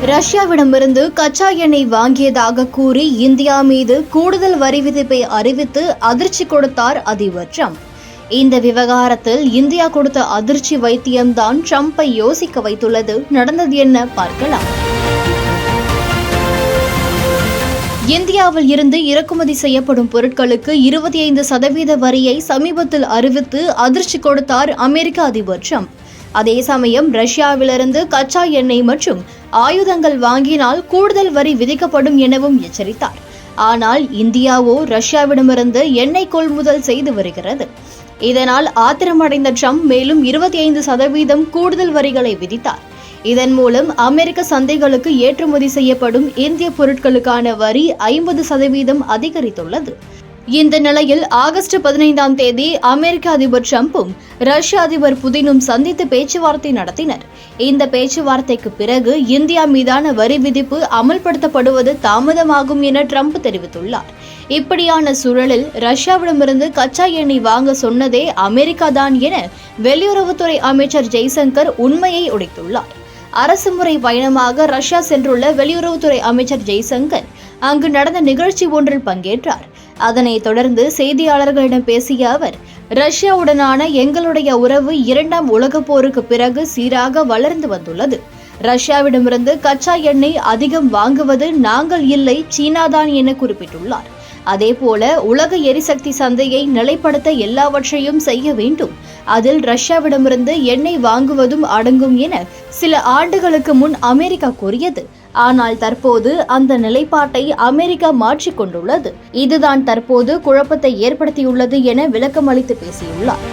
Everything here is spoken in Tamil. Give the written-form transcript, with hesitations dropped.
ரஷ்யாவிடமிருந்து கச்சா எண்ணெய் வாங்கியதாக கூறி இந்தியா மீது கூடுதல் வரி விதிப்பை அறிவித்து அதிர்ச்சி கொடுத்தார் அதிபர் ட்ரம்ப். இந்த விவகாரத்தில் இந்தியா கொடுத்த அதிர்ச்சி வைத்தியம்தான் ட்ரம்பை யோசிக்க வைத்துள்ளது. நடந்தது என்ன பார்க்கலாம். இந்தியாவில் இருந்து இறக்குமதி செய்யப்படும் பொருட்களுக்கு 25% வரியை சமீபத்தில் அறிவித்து அதிர்ச்சி கொடுத்தார் அமெரிக்க அதிபர் ட்ரம்ப். அதே சமயம் ரஷ்யாவிலிருந்து கச்சா எண்ணெய் மற்றும் ஆயுதங்கள் வாங்கினால் கூடுதல் வரி விதிக்கப்படும் எனவும் எச்சரித்தார். ஆனால் இந்தியாவோ ரஷ்யாவிடமிருந்து எண்ணெய் கொள்முதல் செய்து வருகிறது. இதனால் ஆத்திரமடைந்த ட்ரம்ப் மேலும் 25% கூடுதல் வரிகளை விதித்தார். இதன் மூலம் அமெரிக்க சந்தைகளுக்கு ஏற்றுமதி செய்யப்படும் இந்திய பொருட்களுக்கான வரி 50% அதிகரித்துள்ளது. இந்த நிலையில் ஆகஸ்ட் 15ஆம் தேதி அமெரிக்க அதிபர் ட்ரம்பும் ரஷ்ய அதிபர் புதினும் சந்தித்து பேச்சுவார்த்தை நடத்தினர். இந்த பேச்சுவார்த்தைக்கு பிறகு இந்தியா மீதான வரி விதிப்பு அமல்படுத்தப்படுவது தாமதமாகும் என ட்ரம்ப் தெரிவித்துள்ளார். இப்படியான சூழலில் ரஷ்யாவிடமிருந்து கச்சா எண்ணெய் வாங்க சொன்னதே அமெரிக்கா தான் என வெளியுறவுத்துறை அமைச்சர் ஜெய்சங்கர் உண்மையை உடைத்துள்ளார். அரசுமுறை பயணமாக ரஷ்யா சென்றுள்ள வெளியுறவுத்துறை அமைச்சர் ஜெய்சங்கர் அங்கு நடந்த நிகழ்ச்சி ஒன்றில் பங்கேற்றார். அதனைத் தொடர்ந்து செய்தியாளர்களிடம் பேசிய அவர், ரஷ்யாவுடனான எங்களுடைய உறவு 2ஆம் உலகப் போருக்கு பிறகு சீராக வளர்ந்து வந்துள்ளது. ரஷ்யாவிடமிருந்து கச்சா எண்ணெய் அதிகம் வாங்குவது நாங்கள் இல்லை, சீனாதான் என குறிப்பிட்டுள்ளார். அதேபோல உலக எரிசக்தி சந்தையை நிலைப்படுத்த எல்லாவற்றையும் செய்ய வேண்டும். அதில் ரஷ்யாவிடமிருந்து எண்ணெய் வாங்குவதும் அடங்கும் என சில ஆண்டுகளுக்கு முன் அமெரிக்கா கூறியது. ஆனால் தற்போது அந்த நிலைப்பாட்டை அமெரிக்கா மாற்றிக்கொண்டுள்ளது. இதுதான் தற்போது குழப்பத்தை ஏற்படுத்தியுள்ளது என விளக்கமளித்து பேசியுள்ளார்.